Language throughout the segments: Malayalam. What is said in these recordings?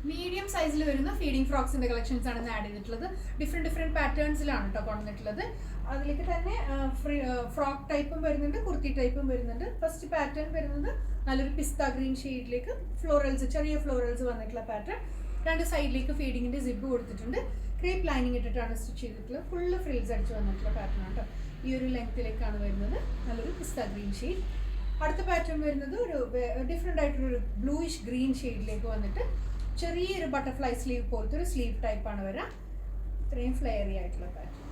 മീഡിയം സൈസിൽ വരുന്ന ഫീഡിംഗ് ഫ്രോക്സിന്റെ കളക്ഷൻസ് ആണ് ആഡ് ചെയ്തിട്ടുള്ളത്. ഡിഫറെന്റ് പാറ്റേൺസിലാണ് കേട്ടോ കൊണ്ടുവന്നിട്ടുള്ളത്. അതിലേക്ക് തന്നെ ഫ്രോക്ക് ടൈപ്പും വരുന്നുണ്ട്, കുർത്തി ടൈപ്പും വരുന്നുണ്ട്. ഫസ്റ്റ് പാറ്റേൺ വരുന്നത് നല്ലൊരു പിസ്ത ഗ്രീൻ ഷെയ്ഡിലേക്ക് ഫ്ലോറൽസ്, ചെറിയ ഫ്ലോറൽസ് വന്നിട്ടുള്ള പാറ്റേൺ. രണ്ട് സൈഡിലേക്ക് ഫീഡിങ്ങിന്റെ സിബ് കൊടുത്തിട്ടുണ്ട്. ക്രേപ്പ് ലൈനിങ് ഇട്ടിട്ടാണ് സ്റ്റിച്ച് ചെയ്തിട്ടുള്ളത്. ഫുള്ള് ഫ്രിൽസ് അടിച്ച് വന്നിട്ടുള്ള പാറ്റേൺ ആണ് കേട്ടോ. ഈ ഒരു ലെങ്ത്തിലേക്കാണ് വരുന്നത്. നല്ലൊരു പിസ്ത ഗ്രീൻ ഷെയ്ഡ്. അടുത്ത പാറ്റേൺ വരുന്നത് ഒരു ഡിഫറെൻ്റ് ആയിട്ടുള്ളൊരു ബ്ലൂയിഷ് ഗ്രീൻ ഷെയ്ഡിലേക്ക് വന്നിട്ട് ചെറിയൊരു ബട്ടർഫ്ലൈ സ്ലീവ് പോലത്തെ ഒരു സ്ലീവ് ടൈപ്പാണ് വരാം. ഇത്രയും ഫ്ലെയറി ആയിട്ടുള്ള പാറ്റേൺ.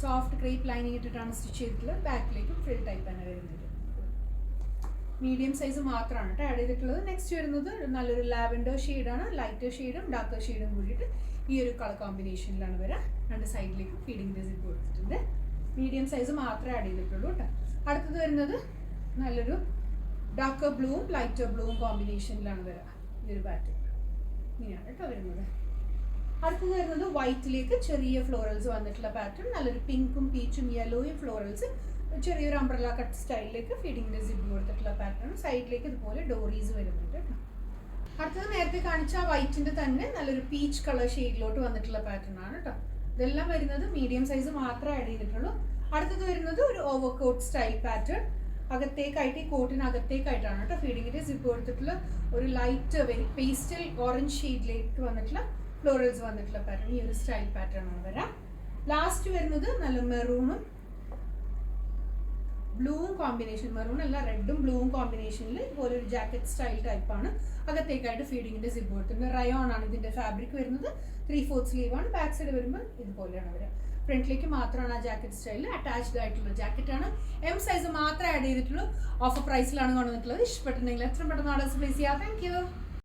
സോഫ്റ്റ് ക്രേപ്പ് ലൈനിങ് ഇട്ടിട്ടാണ് സ്റ്റിച്ച് ചെയ്തിട്ടുള്ളത്. ബാക്കിലേക്കും ഫ്രിൽ ടൈപ്പ് തന്നെ വരുന്നത്. മീഡിയം സൈസ് മാത്രമാണ് കേട്ടോ ആഡ് ചെയ്തിട്ടുള്ളത്. നെക്സ്റ്റ് വരുന്നത് നല്ലൊരു ലാവൻഡർ ഷെയ്ഡാണ്. ലൈറ്റർ ഷെയ്ഡും ഡാർക്കർ ഷെയ്ഡും കൂടിയിട്ട് ഈ ഒരു കളർ കോമ്പിനേഷനിലാണ് വരാം. രണ്ട് സൈഡിലേക്കും ഫീഡിങ് സിപ്പ് കൊടുത്തിട്ടുണ്ട്. മീഡിയം സൈസ് മാത്രമേ ആഡ് ചെയ്തിട്ടുള്ളൂ കേട്ടോ. അടുത്തത് വരുന്നത് നല്ലൊരു ഡാർക്കർ ബ്ലൂവും ലൈറ്റർ ബ്ലൂവും കോമ്പിനേഷനിലാണ് വരാം. ഈ ഒരു പാറ്റേൺ ഇങ്ങനെയാണ് കേട്ടോ വരുന്നത്. അടുത്തത് വരുന്നത് വൈറ്റിലേക്ക് ചെറിയ ഫ്ലോറൽസ് വന്നിട്ടുള്ള പാറ്റേൺ. നല്ലൊരു പിങ്കും പീച്ചും യെല്ലോയും ഫ്ലോറൽസ് ചെറിയൊരു അംബ്രല്ല കട്ട് സ്റ്റൈലിലേക്ക് ഫീഡിങ്ങിൻ്റെ സിബ് കൊടുത്തിട്ടുള്ള പാറ്റേൺ. സൈഡിലേക്ക് ഇതുപോലെ ഡോറീസ് വരുന്നുണ്ട് കേട്ടോ. അടുത്തത് നേരത്തെ കാണിച്ച വൈറ്റിൻ്റെ തന്നെ നല്ലൊരു പീച്ച് കളർ ഷെയ്ഡിലോട്ട് വന്നിട്ടുള്ള പാറ്റേൺ ആണ് കേട്ടോ. ഇതെല്ലാം വരുന്നത് മീഡിയം സൈസ് മാത്രമേ ആഡ് ചെയ്തിട്ടുള്ളൂ. അടുത്തത് വരുന്നത് ഒരു ഓവർ കോട്ട് സ്റ്റൈൽ പാറ്റേൺ. അകത്തേക്കായിട്ട് ഈ കോട്ടിനകത്തേക്കായിട്ടാണ് കേട്ടോ ഫീഡിങ്ങിൻ്റെ സിബ് കൊടുത്തിട്ടുള്ള ഒരു ലൈറ്റ് വെരി പേസ്റ്റൽ ഓറഞ്ച് ഷെയ്ഡിലേക്ക് വന്നിട്ടുള്ള ഫ്ലോറൽസ് വന്നിട്ടുള്ള പാറ്റേൺ. ഈ ഒരു സ്റ്റൈൽ പാറ്റേൺ ആണ് വരാം. ലാസ്റ്റ് വരുന്നത് നല്ല മെറൂണും ബ്ലൂവും കോമ്പിനേഷൻ, മെറൂൺ അല്ല റെഡും ബ്ലൂവും കോമ്പിനേഷനിൽ ഇതുപോലെ ഒരു ജാക്കറ്റ് സ്റ്റൈൽ ടൈപ്പാണ്. അകത്തേക്കായിട്ട് ഫീഡിങ്ങിൻ്റെ സിബ് കൊടുത്തിട്ടുണ്ട്. റയോൺ ആണ് ഇതിൻ്റെ ഫാബ്രിക് വരുന്നത്. 3/4 സ്ലീവാണ്. ബാക്ക് സൈഡ് വരുമ്പോൾ ഇതുപോലെയാണ് വരിക. ഫ്രണ്ടിലേക്ക് മാത്രമാണ് ആ ജാക്കറ്റ് സ്റ്റൈലിൽ അറ്റാച്ച്ഡ് ആയിട്ടുള്ള ജാക്കറ്റാണ്. എം സൈസ് മാത്രമേ ആഡ് ചെയ്തിട്ടുള്ളൂ. ഓഫർ പ്രൈസിലാണ് കൊണ്ടുവന്നിട്ടുള്ളത്. ഇഷ്ടപ്പെട്ടിട്ടുണ്ടെങ്കിൽ എത്ര പെട്ടെന്ന് ഓർഡേഴ്സ് പ്ലേസ് ചെയ്യാം. Thank you.